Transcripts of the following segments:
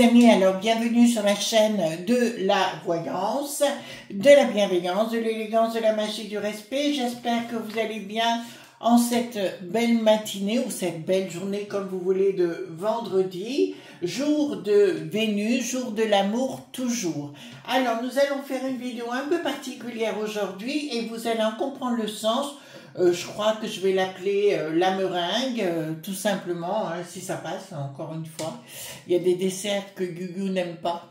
les amis, alors bienvenue sur la chaîne de la voyance, de la bienveillance, de l'élégance, de la magie, du respect. J'espère que vous allez bien en cette belle matinée ou cette belle journée, comme vous voulez, de vendredi, jour de Vénus, jour de l'amour toujours. Alors, nous allons faire une vidéo un peu particulière aujourd'hui et vous allez en comprendre le sens. Je crois que je vais l'appeler la meringue, tout simplement, hein, si ça passe, encore une fois. Il y a des desserts que Gugu n'aime pas.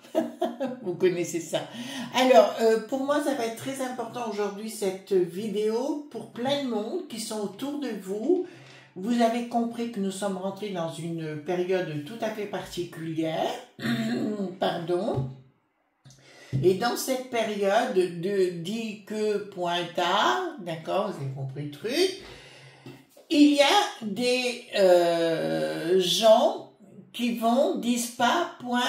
Vous connaissez ça. Alors, pour moi, ça va être très important aujourd'hui, cette vidéo, pour plein de monde qui sont autour de vous. Vous avez compris que nous sommes rentrés dans une période tout à fait particulière. Pardon. Et dans cette période de dit que point tard, d'accord, vous avez compris le truc, il y a des gens qui vont dispa point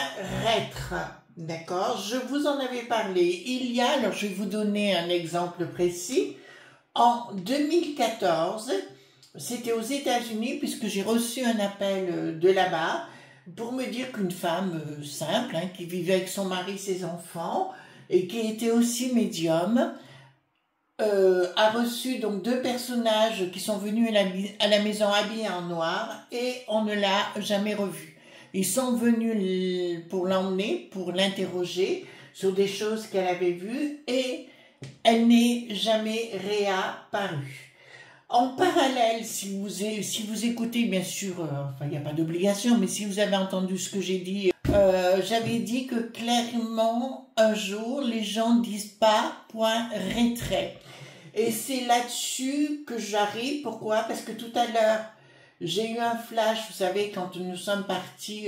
reître, d'accord. Je vous en avais parlé. Il y a, alors je vais vous donner un exemple précis. En 2014, c'était aux États-Unis, puisque j'ai reçu un appel de là-bas, pour me dire qu'une femme simple, hein, qui vivait avec son mari, ses enfants, et qui était aussi médium, a reçu donc deux personnages qui sont venus à la maison habillés en noir, et on ne l'a jamais revu. Ils sont venus pour l'emmener, pour l'interroger sur des choses qu'elle avait vues, et elle n'est jamais réapparue. En parallèle, si vous écoutez, bien sûr, enfin, il n'y a pas d'obligation, mais si vous avez entendu ce que j'ai dit, j'avais dit que clairement, un jour, les gens disent pas point retrait. Et c'est là-dessus que j'arrive. Pourquoi? Parce que tout à l'heure, j'ai eu un flash, vous savez, quand nous sommes partis,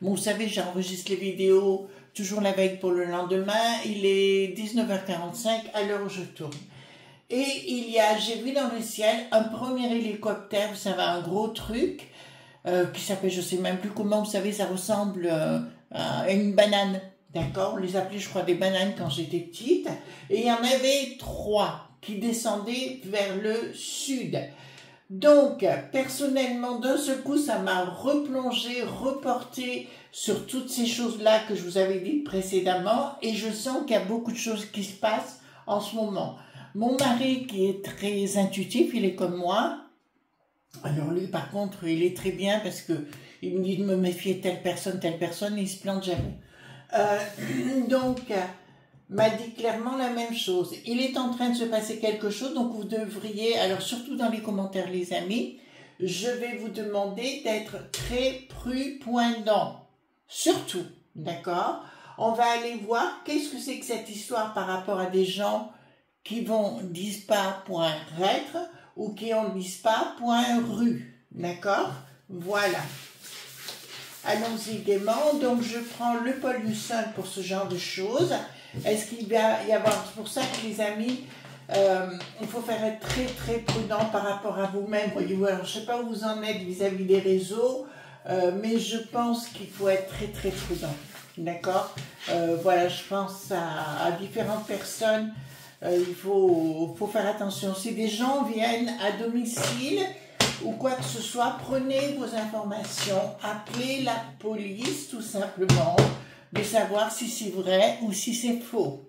bon, vous savez, j'enregistre les vidéos toujours la veille pour le lendemain, il est 19h45 à l'heure où je tourne. Et j'ai vu dans le ciel un premier hélicoptère, vous savez, un gros truc, qui s'appelle, je sais même plus comment, vous savez, ça ressemble à une banane, d'accord? On les appelait, je crois, des bananes quand j'étais petite. Et il y en avait 3 qui descendaient vers le sud. Donc, personnellement, d'un seul coup, ça m'a replongé, reporté sur toutes ces choses-là que je vous avais dites précédemment. Et je sens qu'il y a beaucoup de choses qui se passent en ce moment. Mon mari, qui est très intuitif, il est comme moi. Alors lui, par contre, il est très bien parce que il me dit de me méfier de telle personne, et il se plante jamais. Donc, m'a dit clairement la même chose. Il est en train de se passer quelque chose, donc vous devriez, alors surtout dans les commentaires, les amis, je vais vous demander d'être très prudent. Surtout, d'accord? On va aller voir qu'est-ce que c'est que cette histoire par rapport à des gens qui vont dispa.reître ou qui ont dispa.rue, d'accord? Voilà. Allons-y gaiement. Donc, je prends le pollution pour ce genre de choses. Est-ce qu'il va y avoir... C'est pour ça que les amis, il faut faire être très très prudent par rapport à vous-même. Voyez-vous, alors je ne sais pas où vous en êtes vis-à-vis des réseaux, mais je pense qu'il faut être très très prudent, d'accord? Voilà, je pense à différentes personnes. Il faut faire attention. Si des gens viennent à domicile ou quoi que ce soit, prenez vos informations, appelez la police tout simplement, de savoir si c'est vrai ou si c'est faux.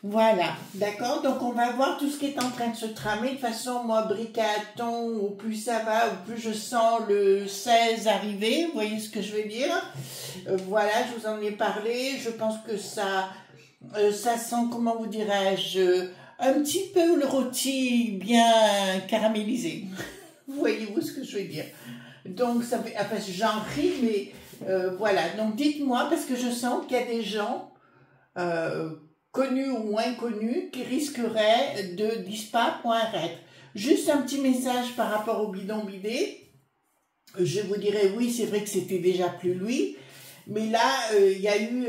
Voilà, d'accord? Donc on va voir tout ce qui est en train de se tramer. De toute façon, moi, bricaton, au plus ça va, au plus je sens le 16 arriver. Vous voyez ce que je veux dire? Voilà, je vous en ai parlé. Je pense que ça sent, comment vous dirais-je, un petit peu le rôti bien caramélisé. Voyez-vous ce que je veux dire? Donc, ça fait, enfin, j'en ris, mais voilà. Donc, dites-moi, parce que je sens qu'il y a des gens connus ou moins connus qui risqueraient de dispa.reître. Juste un petit message par rapport au bidon bidé. Je vous dirais, oui, c'est vrai que c'était déjà plus lui, mais là, il y a eu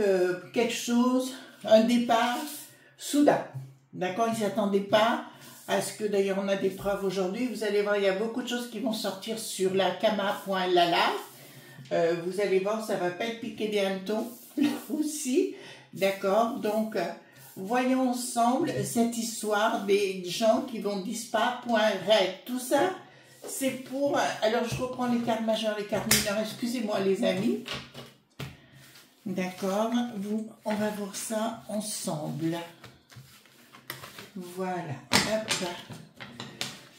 quelque chose, un départ soudain. D'accord, ils ne s'attendaient pas à ce que, d'ailleurs, on a des preuves aujourd'hui. Vous allez voir, il y a beaucoup de choses qui vont sortir sur la kama.lala. Vous allez voir, ça ne va pas être piqué des hannetons aussi. D'accord, donc, voyons ensemble cette histoire des gens qui vont dispa.reître. Tout ça, c'est pour... Alors, je reprends les cartes majeures, les cartes mineures. Excusez-moi, les amis. D'accord, on va voir ça ensemble. Voilà. Hop.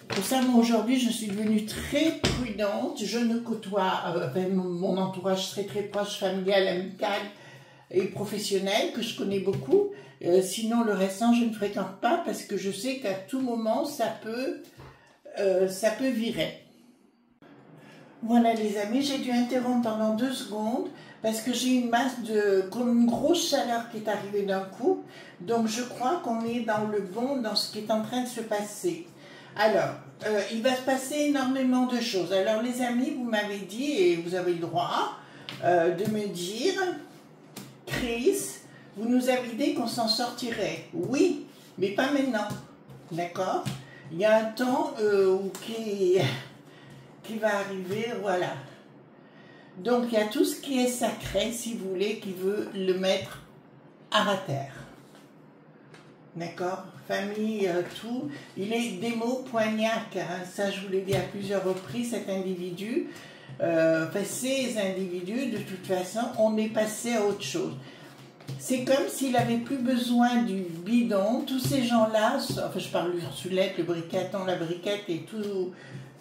Pour ça, moi aujourd'hui, je suis devenue très prudente. Je ne côtoie avec mon entourage très proche, familial, amical et professionnel, que je connais beaucoup. Sinon, le restant, je ne fréquente pas parce que je sais qu'à tout moment, ça peut virer. Voilà les amis, j'ai dû interrompre pendant 2 secondes parce que j'ai comme une grosse chaleur qui est arrivée d'un coup. Donc je crois qu'on est dans ce qui est en train de se passer. Alors, il va se passer énormément de choses. Alors les amis, vous m'avez dit, et vous avez le droit de me dire, Chris, vous nous avez dit qu'on s'en sortirait. Oui, mais pas maintenant. D'accord? Il y a un temps qui va arriver, voilà. Donc, il y a tout ce qui est sacré, si vous voulez, qui veut le mettre à terre. D'accord? Famille, tout. Il est démo-poignac, hein. Ça, je vous l'ai dit à plusieurs reprises, cet individu. Ces individus, de toute façon, on est passé à autre chose. C'est comme s'il n'avait plus besoin du bidon. Tous ces gens-là, enfin, je parle de l'Ursulette, le briqueton, la briquette et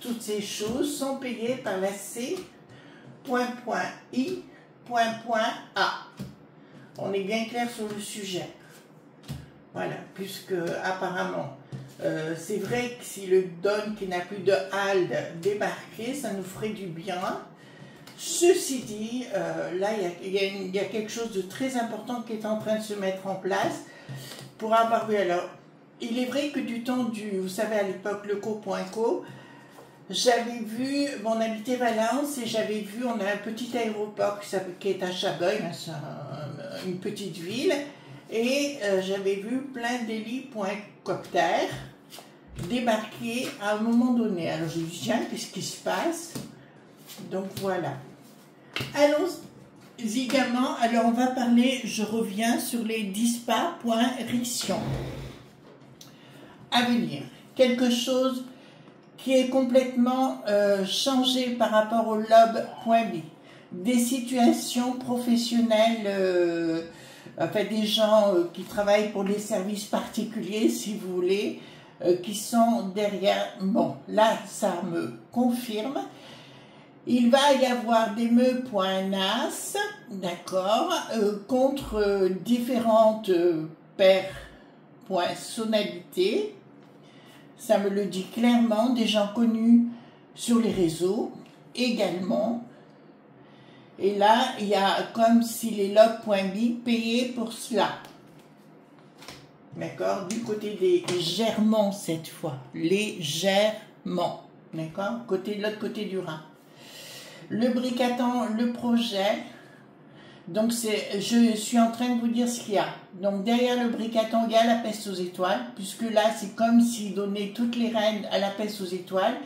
toutes ces choses sont payées par la C.I.A. On est bien clair sur le sujet. Voilà, puisque apparemment, c'est vrai que si le Don qui n'a plus de halde débarquait, ça nous ferait du bien. Ceci dit, là, il y a quelque chose de très important qui est en train de se mettre en place pour avoir vu. Alors, il est vrai que du temps vous savez, à l'époque, le co.co, j'avais vu, on habitait Valence et j'avais vu, on a un petit aéroport qui est à Chabreuil, une petite ville, et j'avais vu plein d'hélicoptères débarquer à un moment donné. Alors je me dis, tiens, qu'est-ce qui se passe? Donc voilà. Allons-y également. Alors on va parler, je reviens sur les dispa.riction. À venir, quelque chose qui est complètement changé par rapport au lobe.b. Des situations professionnelles, enfin des gens qui travaillent pour des services particuliers, si vous voulez, qui sont derrière. Bon, là, ça me confirme. Il va y avoir des me.nas, d'accord, contre différentes personnalités. Ça me le dit clairement, des gens connus sur les réseaux également. Et là, il y a comme si les logs.b payaient pour cela. D'accord? Du côté des Germans cette fois. Les Germans. D'accord? L'autre côté du Rhin. Le briqueton, le projet. Donc, je suis en train de vous dire ce qu'il y a. Donc, derrière le briqueton, il y a la peste aux étoiles, puisque là, c'est comme s'il donnait toutes les rênes à la peste aux étoiles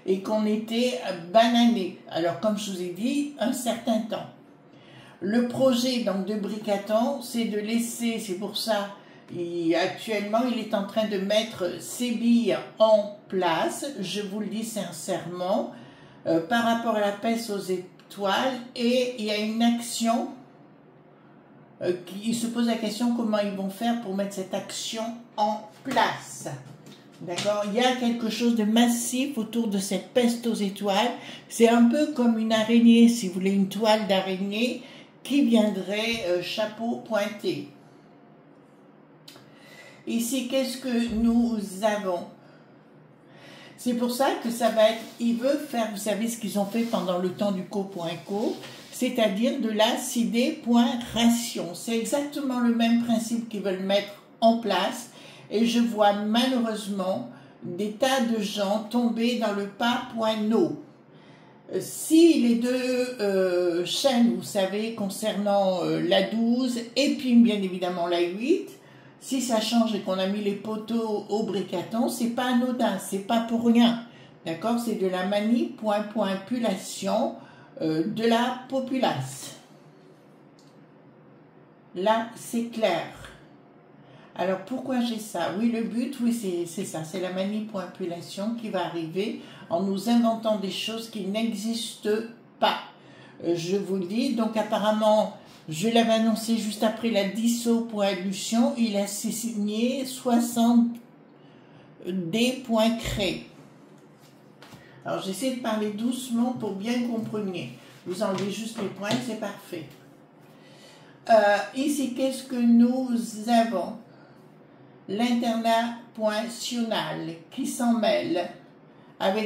et qu'on était banané. Alors, comme je vous ai dit, un certain temps. Le projet donc de briqueton, c'est de laisser, c'est pour ça, actuellement, il est en train de mettre ses billes en place, je vous le dis sincèrement, par rapport à la peste aux étoiles, et il y a une action qui se pose la question comment ils vont faire pour mettre cette action en place. D'accord? Il y a quelque chose de massif autour de cette peste aux étoiles. C'est un peu comme une araignée, si vous voulez, une toile d'araignée qui viendrait chapeau pointé. Ici, qu'est-ce que nous avons? C'est pour ça que ça va être, ils veulent faire, vous savez ce qu'ils ont fait pendant le temps du co.co, c'est-à-dire de la CID.ration. C'est exactement le même principe qu'ils veulent mettre en place et je vois malheureusement des tas de gens tomber dans le pas.no. Si les deux chaînes, vous savez, concernant la 12 et puis bien évidemment la 8, si ça change et qu'on a mis les poteaux au briqueton, c'est pas anodin, c'est pas pour rien. D'accord? C'est de la manipulation de la populace. Là, c'est clair. Alors, pourquoi j'ai ça? Oui, le but, oui, c'est ça. C'est la manipulation qui va arriver en nous inventant des choses qui n'existent pas. je vous le dis. Donc apparemment, je l'avais annoncé juste après la disso.illusion, il a signé 60 d.cré. Alors j'essaie de parler doucement pour bien comprendre. Vous enlevez juste les points, c'est parfait. Ici, qu'est-ce que nous avons? L'international qui s'en mêle.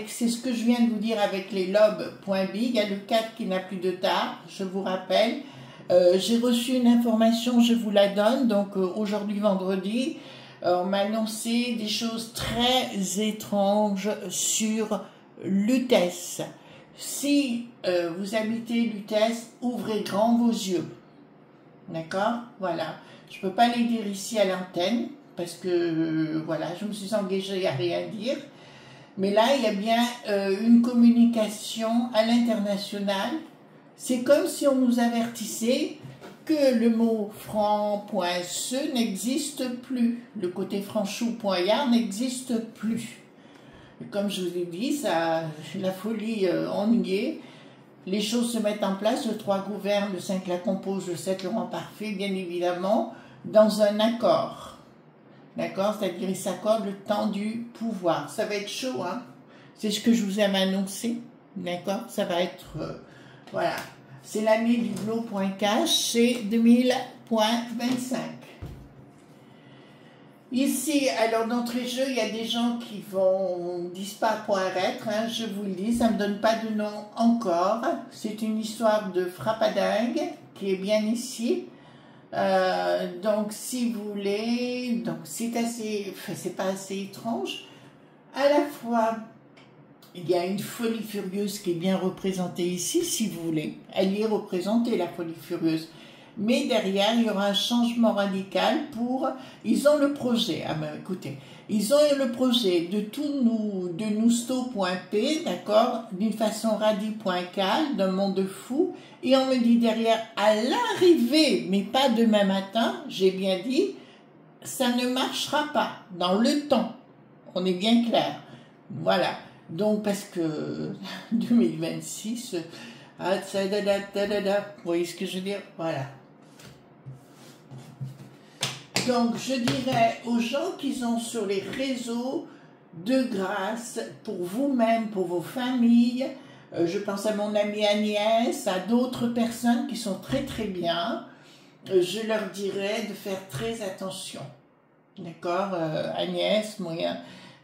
C'est ce que je viens de vous dire avec les lobes.b. Il y a le 4 qui n'a plus de tard, je vous rappelle. J'ai reçu une information, je vous la donne. Donc aujourd'hui, vendredi, on m'a annoncé des choses très étranges sur Lutèce. Si vous habitez Lutèce, ouvrez grand vos yeux. D'accord? Voilà. Je ne peux pas les dire ici à l'antenne parce que voilà, je me suis engagée à rien dire. Mais là, il y a bien une communication à l'international. C'est comme si on nous avertissait que le mot franc.ce n'existe plus. Le côté franchou.yard n'existe plus. Et comme je vous ai dit, ça, la folie, on y est. Les choses se mettent en place, le 3 gouverne, le 5 la compose, le 7 le rend parfait, bien évidemment, dans un accord. D'accord? C'est-à-dire, ils s'accordent le temps du pouvoir. Ça va être chaud, hein? C'est ce que je vous ai annoncé. D'accord? Ça va être... voilà. C'est l'année du Glow.cash, c'est 2000.25. Ici, alors d'entrée-jeu, il y a des gens qui disent pas .être, hein, je vous le dis, ça ne me donne pas de nom encore. C'est une histoire de frappadingue qui est bien ici. Donc, si vous voulez, donc c'est assez, c'est pas assez étrange. À la fois, il y a une folie furieuse qui est bien représentée ici, si vous voulez. Elle y est représentée, la folie furieuse. Mais derrière, il y aura un changement radical pour... Ils ont le projet, ah ben écoutez, ils ont le projet de nous sto.p, d'accord, d'une façon radi.cal, d'un monde fou, et on me dit derrière, à l'arrivée, mais pas demain matin, j'ai bien dit, ça ne marchera pas dans le temps. On est bien clair. Voilà. Donc, parce que 2026, vous voyez ce que je veux dire? Voilà. Donc, je dirais aux gens qui sont sur les réseaux, de grâce, pour vous-même, pour vos familles, je pense à mon amie Agnès, à d'autres personnes qui sont très très bien, je leur dirais de faire très attention. D'accord? Agnès, moi,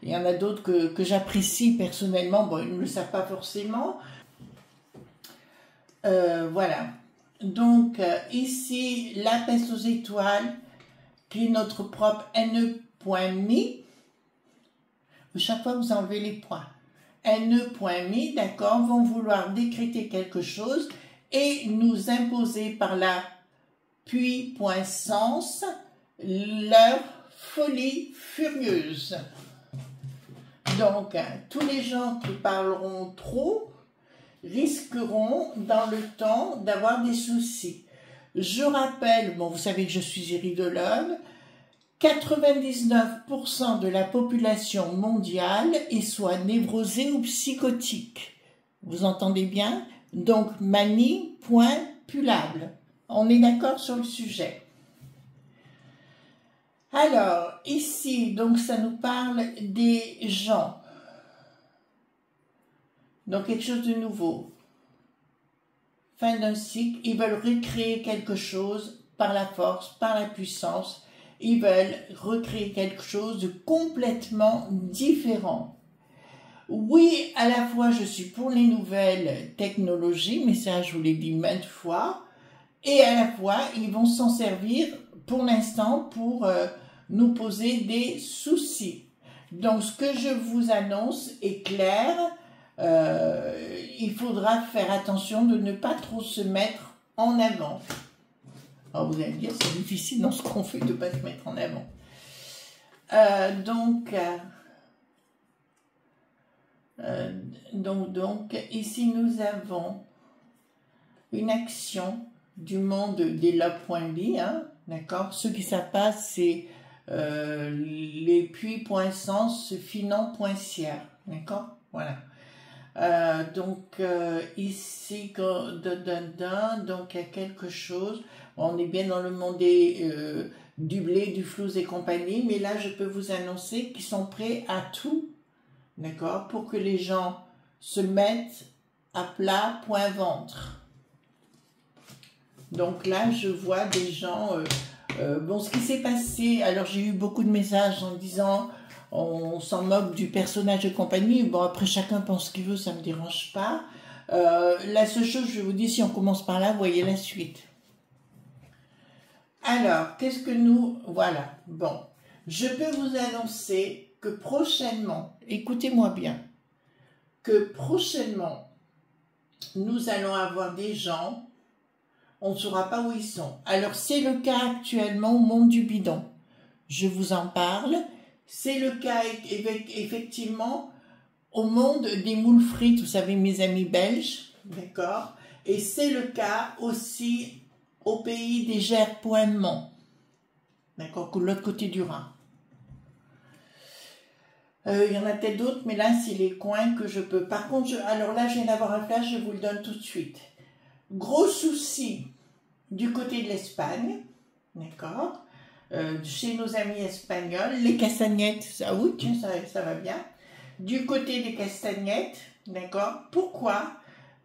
il y en a d'autres que j'apprécie personnellement, bon, ils ne le savent pas forcément. Voilà. Donc, ici, la peste aux étoiles, qui est notre propre ne.me. Chaque fois, vous enlevez les points. ne.me, d'accord, vont vouloir décréter quelque chose et nous imposer par la puis.sens leur folie furieuse. Donc, tous les gens qui parleront trop risqueront dans le temps d'avoir des soucis. Je rappelle, bon, vous savez que je suis iridologue, 99% de la population mondiale est soit névrosée ou psychotique. Vous entendez bien? Donc, manipulable. On est d'accord sur le sujet. Alors, ici, donc, ça nous parle des gens. Donc, quelque chose de nouveau. Fin d'un cycle, ils veulent recréer quelque chose par la force, par la puissance. Ils veulent recréer quelque chose de complètement différent. Oui, à la fois, je suis pour les nouvelles technologies, mais ça, je vous l'ai dit maintes fois. Et à la fois, ils vont s'en servir pour l'instant pour nous poser des soucis. Donc, ce que je vous annonce est clair. Il faudra faire attention de ne pas trop se mettre en avant. Alors vous allez me dire, c'est difficile dans ce qu'on fait de ne pas se mettre en avant. Donc, ici nous avons une action du monde des lobes.b, hein, d'accord? Ceux qui savent pas, c'est les puis.sens finant.ciel, d'accord? Voilà. Ici, donc il y a quelque chose. On est bien dans le monde du blé, du flouze et compagnie, mais là je peux vous annoncer qu'ils sont prêts à tout, d'accord, pour que les gens se mettent à plat, point ventre. Donc là je vois des gens, bon, ce qui s'est passé, alors j'ai eu beaucoup de messages en disant on s'en moque du personnage et compagnie. Bon, après chacun pense ce qu'il veut, ça me dérange pas. La seule chose, je vous dis, si on commence par là, voyez la suite. Alors, qu'est-ce que nous... Voilà, bon. Je peux vous annoncer que prochainement, écoutez-moi bien, que prochainement, nous allons avoir des gens, on ne saura pas où ils sont. Alors, c'est le cas actuellement au monde du bidon. Je vous en parle. C'est le cas, effectivement, au monde des moules frites, vous savez, mes amis belges, d'accord? Et c'est le cas aussi au pays des Gerpointemont, d'accord, de l'autre côté du Rhin. Il y en a peut-être d'autres, mais là, c'est les coins que je peux. Par contre, alors là, je viens d'avoir un flash, je vous le donne tout de suite. Gros souci du côté de l'Espagne, d'accord, chez nos amis espagnols, les castagnettes, ça, oui, tiens, ça va bien. Du côté des castagnettes, d'accord, pourquoi?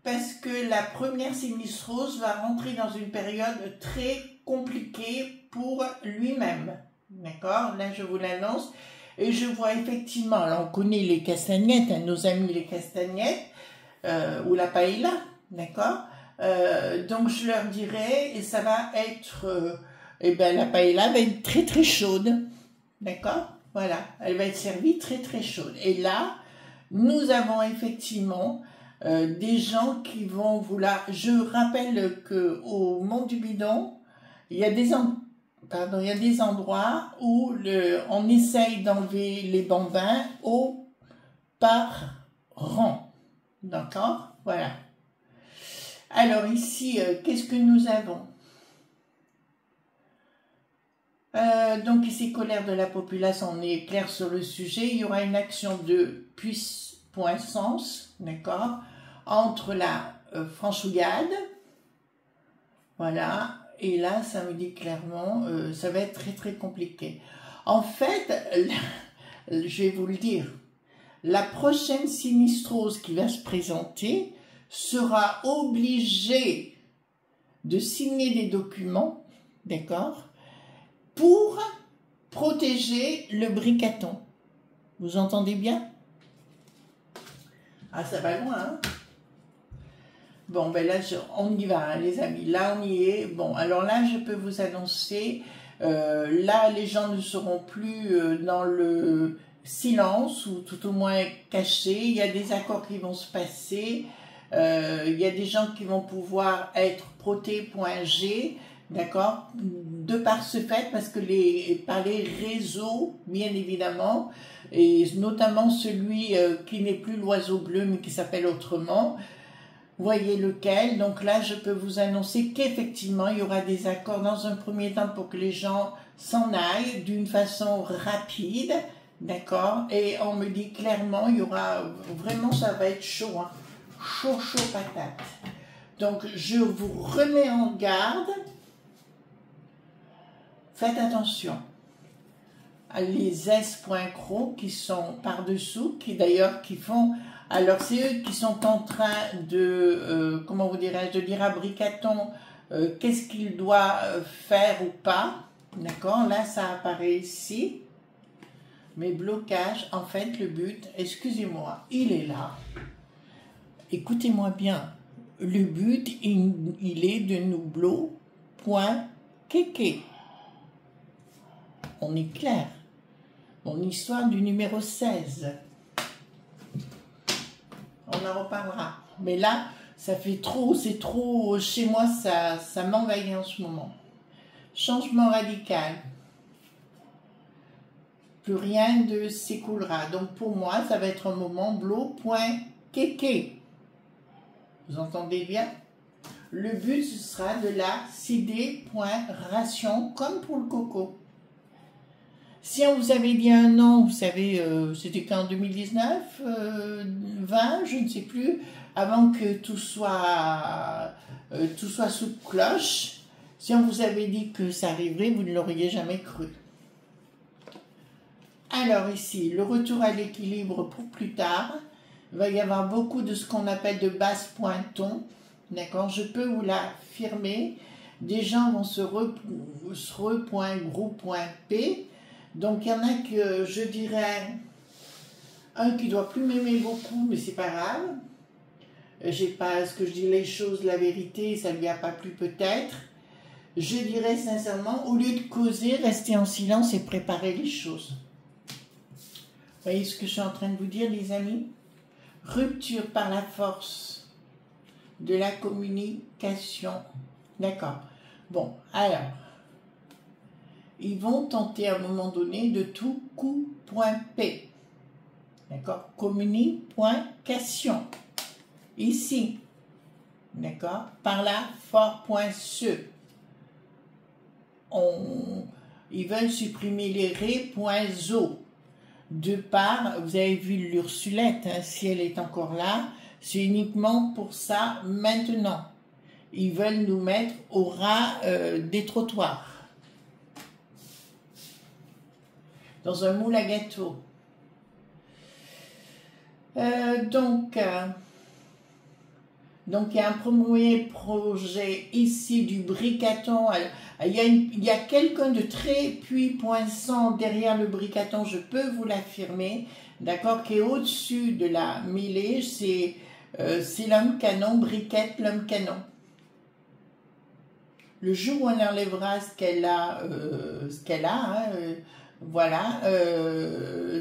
Parce que la première sinistrose va rentrer dans une période très compliquée pour lui-même. D'accord? Là, je vous l'annonce. Et je vois effectivement, alors on connaît les castagnettes, hein, nos amis les castagnettes, ou la paella, d'accord? Donc je leur dirai, et ça va être, eh ben la paella va être très très chaude, d'accord? Voilà, elle va être servie très très chaude. Et là, nous avons effectivement des gens qui vont vouloir... Je rappelle qu'au Mont du Bidon, il y a des endroits où on essaye d'enlever les bambins par rang. D'accord? Voilà. Alors ici, qu'est-ce que nous avons? Donc ici, colère de la population, on est clair sur le sujet. Il y aura une action de puissance, d'accord, entre la franchouillade, voilà, et là, ça me dit clairement, ça va être très très compliqué. En fait, je vais vous le dire, la prochaine sinistrose qui va se présenter sera obligée de signer des documents, d'accord, pour protéger le bricaton. Vous entendez bien? Ah, ça va loin, hein? Bon, ben là, on y va, hein, les amis. Là, on y est. Bon, alors là, je peux vous annoncer, là, les gens ne seront plus dans le silence, ou tout au moins cachés. Il y a des accords qui vont se passer. Il y a des gens qui vont pouvoir être protés.g, d'accord, de par ce fait, parce que par les réseaux, bien évidemment, et notamment celui qui n'est plus l'oiseau bleu, mais qui s'appelle autrement, voyez lequel. Donc là, je peux vous annoncer qu'effectivement, il y aura des accords dans un premier temps pour que les gens s'en aillent d'une façon rapide, d'accord, et on me dit clairement, il y aura, vraiment, ça va être chaud, hein. Chaud, chaud patate. Donc, je vous remets en garde. Faites attention. Les S.cro qui sont par-dessous, qui d'ailleurs, qui font... Alors, c'est eux qui sont en train de, comment vous dirais-je, de dire à Bricaton qu'est-ce qu'il doit faire ou pas. D'accord? Là, ça apparaît ici. Mes blocages, en fait, le but, excusez-moi, il est là. Écoutez-moi bien, le but, il est de nous blo.keke. On est clair. Mon histoire du numéro 16. On en reparlera. Mais là, ça fait trop, c'est trop, chez moi, ça m'envahit en ce moment. Changement radical. Plus rien ne s'écoulera. Donc pour moi, ça va être un moment blo.keke. Vous entendez bien? Le but, ce sera de la cd.ration, comme pour le coco. Si on vous avait dit un nom, vous savez, c'était qu'en 2019, 20, je ne sais plus, avant que tout soit sous cloche, si on vous avait dit que ça arriverait, vous ne l'auriez jamais cru. Alors ici, le retour à l'équilibre pour plus tard. Il va y avoir beaucoup de ce qu'on appelle de basse pointon. D'accord? Je peux vous l'affirmer. Des gens vont se point gros point P. Donc il y en a que je dirais un qui doit plus m'aimer beaucoup, mais c'est pas grave. J'ai pas ce que je dis les choses, la vérité, ça lui a pas plu peut-être. Je dirais sincèrement, au lieu de causer, restez en silence et préparez les choses. Vous voyez ce que je suis en train de vous dire, les amis? Rupture par la force de la communication. D'accord. Bon, alors, ils vont tenter à un moment donné de tout coup point P. D'accord? Communication. Ici. D'accord? Par là, fort point SE. Ils veulent supprimer les ré point zo. De part, vous avez vu l'Ursulette, hein, si elle est encore là, c'est uniquement pour ça maintenant. Ils veulent nous mettre au ras des trottoirs. Dans un moule à gâteau. Donc, il y a un premier projet ici du bricaton. Il y a quelqu'un de très puissant derrière le bricaton, je peux vous l'affirmer, d'accord, qui est au-dessus de la mêlée, c'est l'homme canon, briquette, l'homme canon. Le jour où on enlèvera ce qu'elle a, hein, voilà,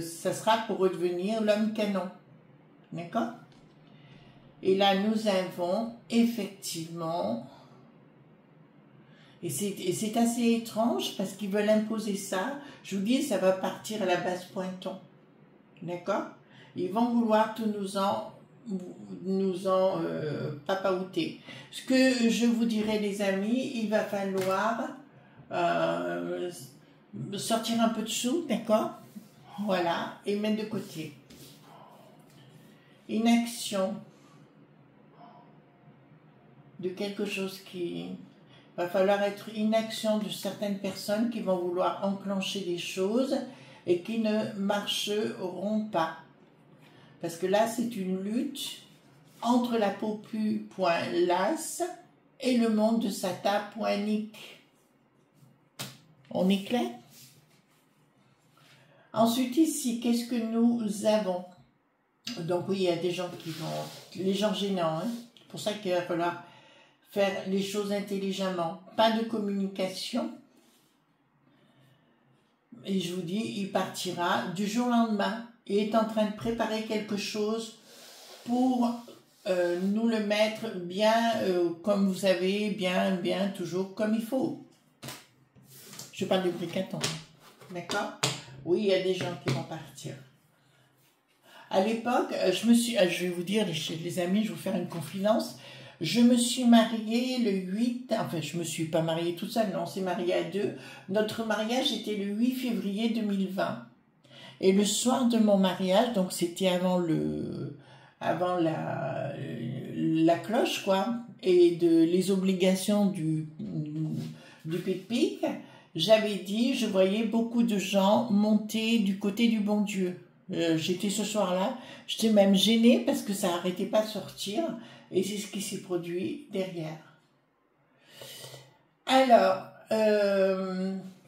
ça sera pour redevenir l'homme canon, d'accord? Et là, nous avons effectivement... Et c'est assez étrange parce qu'ils veulent imposer ça. Je vous dis, ça va partir à la base pointon. D'accord? Ils vont vouloir tout nous en papaouter. Ce que je vous dirais, les amis, il va falloir sortir un peu de sous, d'accord? Voilà, et mettre de côté. Inaction de quelque chose qui... Il va falloir être inaction de certaines personnes qui vont vouloir enclencher des choses et qui ne marcheront pas. Parce que là, c'est une lutte entre la popu.las et le monde de Sata.nick. On est clair? Ensuite, ici, qu'est-ce que nous avons? Donc oui, il y a des gens qui vont... Les gens gênants, hein? C'est pour ça qu'il va falloir... faire les choses intelligemment, pas de communication. Et je vous dis, il partira du jour au lendemain. Il est en train de préparer quelque chose pour nous le mettre bien, comme vous savez, bien, toujours comme il faut. Je parle de bricaton, d'accord? Oui, il y a des gens qui vont partir. À l'époque, je vais vous dire, les amis, je vais vous faire une confidence. Je me suis mariée le 8, enfin je me suis pas mariée toute seule, non, on s'est mariés à deux. Notre mariage était le 8 février 2020. Et le soir de mon mariage, donc c'était avant la cloche, quoi, et les obligations du pic-pic, j'avais dit, je voyais beaucoup de gens monter du côté du bon Dieu. J'étais ce soir-là, j'étais même gênée parce que ça n'arrêtait pas de sortir. Et c'est ce qui s'est produit derrière. Alors,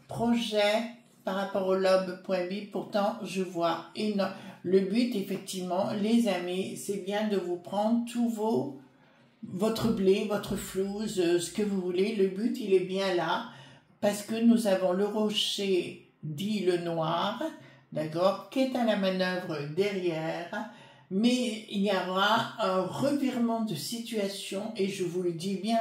projet par rapport au lobe.b, pourtant je vois énorme. Le but, effectivement, les amis, c'est bien de vous prendre tout votre blé, votre flouze, ce que vous voulez. Le but, il est bien là, parce que nous avons le rocher dit le noir, d'accord, qui est à la manœuvre derrière. Mais il y aura un revirement de situation, et je vous le dis bien,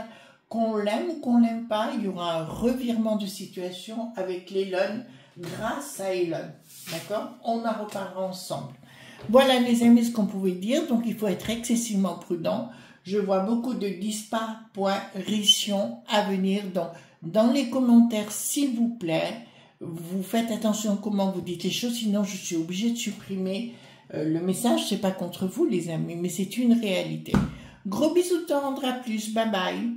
qu'on l'aime ou qu'on l'aime pas, il y aura un revirement de situation avec Elon, grâce à Elon. D'accord? On en reparlera ensemble. Voilà les amis ce qu'on pouvait dire, donc il faut être excessivement prudent. Je vois beaucoup de disparitions à venir, donc dans les commentaires s'il vous plaît, vous faites attention comment vous dites les choses, sinon je suis obligée de supprimer le message. C'est pas contre vous les amis, mais c'est une réalité. Gros bisous tendres, à plus, bye bye.